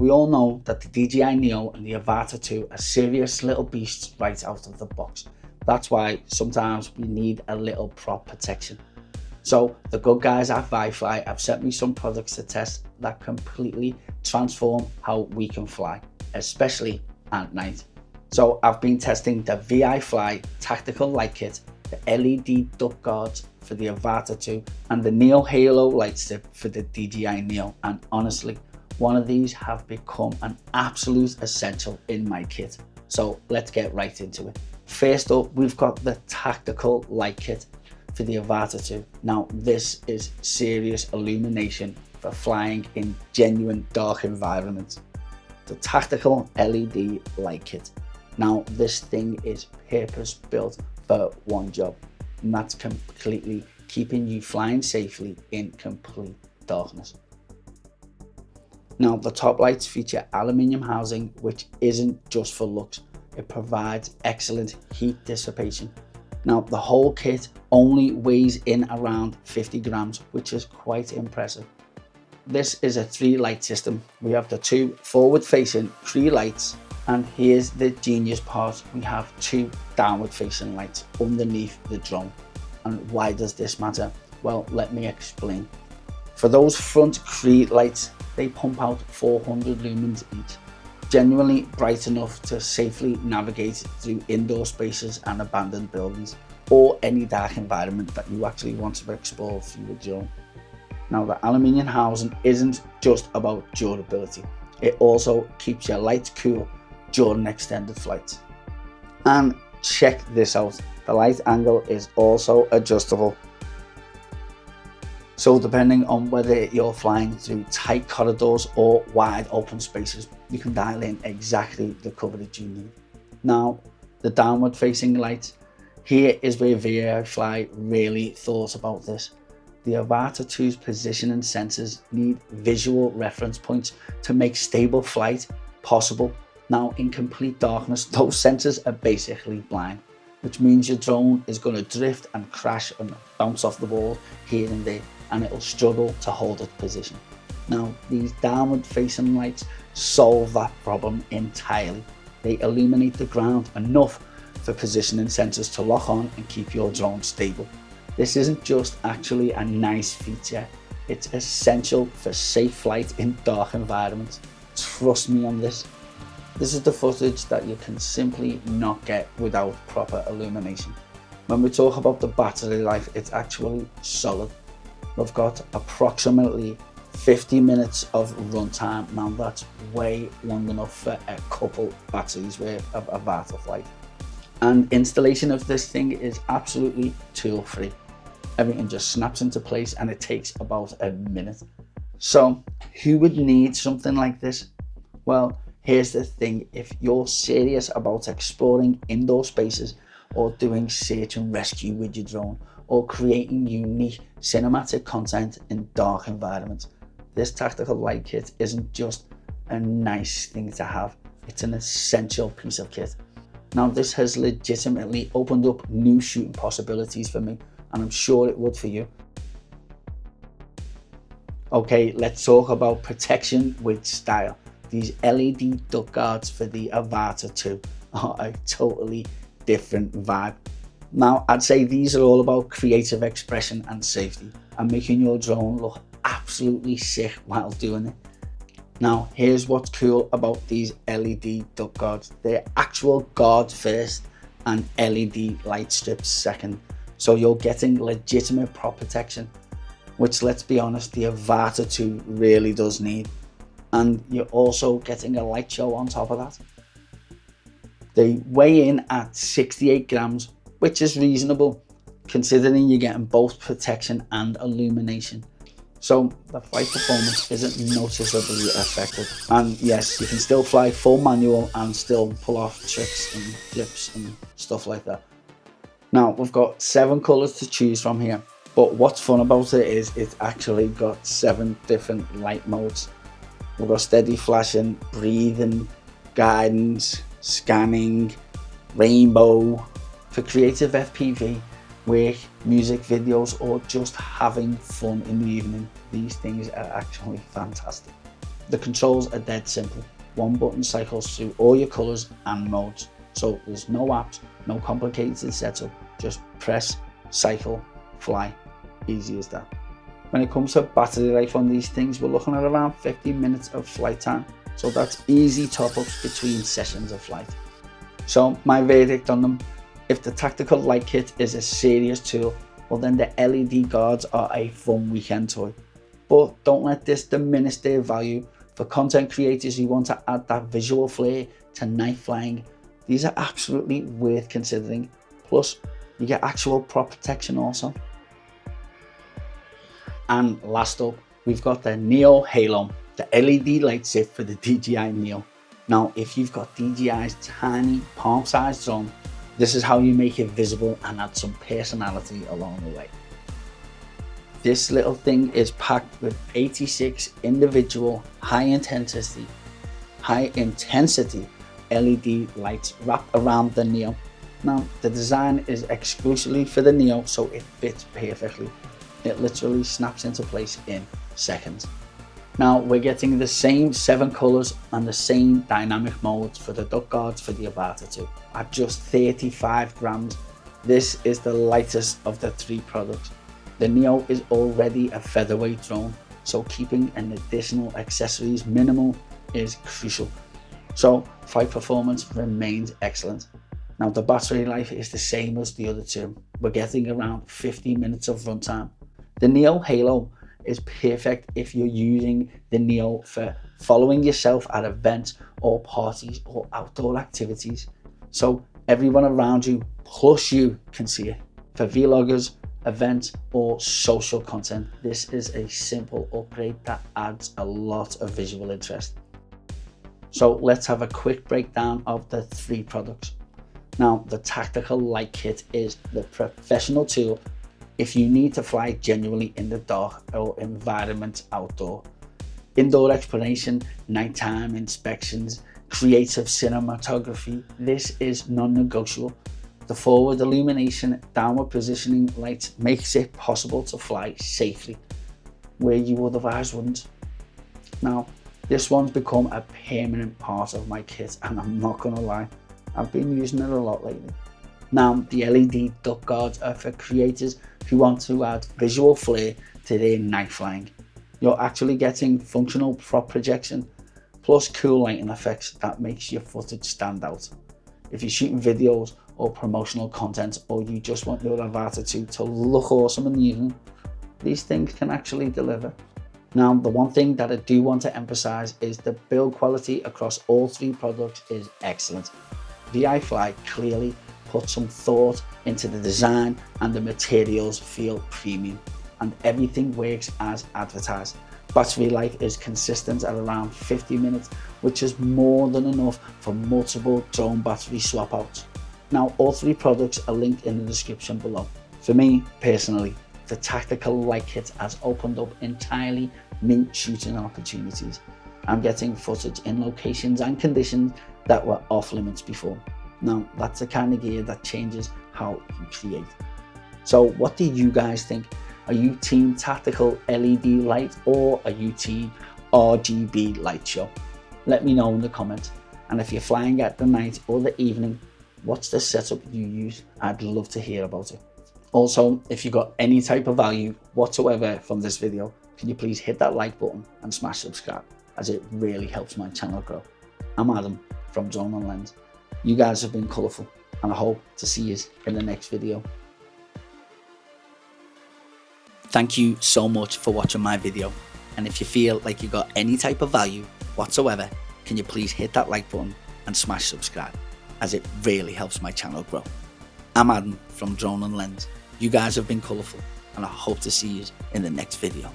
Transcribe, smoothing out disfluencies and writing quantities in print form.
we all know that the DJI Neo and the Avata 2 are serious little beasts right out of the box. That's why sometimes we need a little prop protection. So the good guys at Vifly have sent me some products to test that completely transform how we can fly, especially at night. So I've been testing the Vifly Tactical Light Kit, the LED Duct Guards for the Avata 2, and the Neo Halo light strip for the DJI Neo. And honestly, one of these have become an absolute essential in my kit. So let's get right into it. First up, we've got the Tactical Light Kit for the Avata 2. Now this is serious illumination for flying in genuine dark environments. The Tactical LED Light Kit. Now this thing is purpose built for one job, and that's completely keeping you flying safely in complete darkness. Now the top lights feature aluminium housing, which isn't just for looks. It provides excellent heat dissipation. Now the whole kit only weighs in around 50 grams, which is quite impressive. This is a 3 light system. We have the 2 forward facing 3 lights, and here's the genius part. We have 2 downward facing lights underneath the drone. And why does this matter? Well, let me explain. For those front 3 lights, they pump out 400 lumens each, genuinely bright enough to safely navigate through indoor spaces and abandoned buildings, or any dark environment that you actually want to explore through your drone. Now the aluminium housing isn't just about durability, it also keeps your lights cool during extended flights. And check this out, the light angle is also adjustable. So depending on whether you're flying through tight corridors or wide open spaces, you can dial in exactly the coverage you need. Now, the downward facing lights, here is where Vifly really thought about this. The Avata 2's positioning sensors need visual reference points to make stable flight possible. Now, in complete darkness, those sensors are basically blind, which means your drone is going to drift and crash and bounce off the wall here and there, and it'll struggle to hold its position. Now, these downward facing lights solve that problem entirely. They illuminate the ground enough for positioning sensors to lock on and keep your drone stable. This isn't just actually a nice feature, it's essential for safe flight in dark environments. Trust me on this. This is the footage that you can simply not get without proper illumination. When we talk about the battery life, it's actually solid. We've got approximately 50 minutes of runtime. Now that's way long enough for a couple batteries worth of Avata flight. And installation of this thing is absolutely tool free. Everything just snaps into place and it takes about a minute. So who would need something like this? Well, here's the thing, if you're serious about exploring indoor spaces or doing search and rescue with your drone, or creating unique cinematic content in dark environments, this Tactical Light Kit isn't just a nice thing to have, it's an essential piece of kit. Now this has legitimately opened up new shooting possibilities for me, and I'm sure it would for you. Okay, let's talk about protection with style. These LED Duct Guards for the Avata 2 are a totally different vibe. Now, I'd say these are all about creative expression and safety, and making your drone look absolutely sick while doing it. Now, here's what's cool about these LED Duct Guards. They're actual guards first and LED light strips second. So you're getting legitimate prop protection, which, let's be honest, the Avata 2 really does need. And you're also getting a light show on top of that. They weigh in at 68 grams, which is reasonable considering you're getting both protection and illumination. So the flight performance isn't noticeably affected. And yes, you can still fly full manual and still pull off tricks and flips and stuff like that. Now we've got 7 colors to choose from here, but what's fun about it is it's actually got 7 different light modes. We've got steady flashing, breathing, guidance, scanning, rainbow. For creative FPV, work, music videos, or just having fun in the evening, these things are actually fantastic. The controls are dead simple. One button cycles through all your colours and modes. So there's no apps, no complicated setup, just press, cycle, fly, easy as that. When it comes to battery life on these things, we're looking at around 15 minutes of flight time. So that's easy top-ups between sessions of flight. So my verdict on them, if the Tactical Light Kit is a serious tool, well then the LED guards are a fun weekend toy. But don't let this diminish their value. For content creators who want to add that visual flair to night flying, these are absolutely worth considering. Plus, you get actual prop protection also. And last up, we've got the Neo Halo, the LED light set for the DJI Neo. Now, if you've got DJI's tiny palm-sized drone, this is how you make it visible and add some personality along the way. This little thing is packed with 86 individual high intensity LED lights wrapped around the Neo. Now, the design is exclusively for the Neo, so it fits perfectly. It literally snaps into place in seconds. Now, we're getting the same 7 colours and the same dynamic modes for the Duct Guards for the Avata 2 at just 35 grams. This is the lightest of the 3 products. The Neo is already a featherweight drone, so keeping an additional accessories minimal is crucial. So flight performance remains excellent. Now the battery life is the same as the other 2. We're getting around 15 minutes of runtime. The Neo Halo is perfect if you're using the Neo for following yourself at events or parties or outdoor activities, so everyone around you plus you can see it. For vloggers, events or social content, this is a simple upgrade that adds a lot of visual interest. So let's have a quick breakdown of the 3 products. Now, the Tactical Light Kit is the professional tool if you need to fly genuinely in the dark or environment outdoor. Indoor exploration, nighttime inspections, creative cinematography, this is non-negotiable. The forward illumination, downward positioning lights makes it possible to fly safely where you otherwise wouldn't. Now, this one's become a permanent part of my kit, and I'm not gonna lie, I've been using it a lot lately. Now, the LED Duct Guards are for creators who want to add visual flair to their night flying. You're actually getting functional prop projection plus cool lighting effects that makes your footage stand out. If you're shooting videos or promotional content, or you just want your Avata 2 to look awesome in the evening, these things can actually deliver. Now, the one thing that I do want to emphasize is the build quality across all 3 products is excellent. Vifly clearly put some thought into the design, and the materials feel premium, and everything works as advertised. Battery life is consistent at around 50 minutes, which is more than enough for multiple drone battery swap outs. Now, all 3 products are linked in the description below. For me personally, the Tactical Light Kit has opened up entirely new shooting opportunities. I'm getting footage in locations and conditions that were off limits before. Now, that's the kind of gear that changes how you create. So what do you guys think? Are you team tactical LED light, or are you team RGB light show? Let me know in the comments. And if you're flying at the night or the evening, what's the setup you use? I'd love to hear about it. Also, if you got any type of value whatsoever from this video, can you please hit that like button and smash subscribe, as it really helps my channel grow. I'm Adam from Drone and Lens. You guys have been colourful, and I hope to see you in the next video. Thank you so much for watching my video, and if you feel like you got any type of value whatsoever, can you please hit that like button and smash subscribe, as it really helps my channel grow. I'm Adam from Drone and Lens. You guys have been colourful, and I hope to see you in the next video.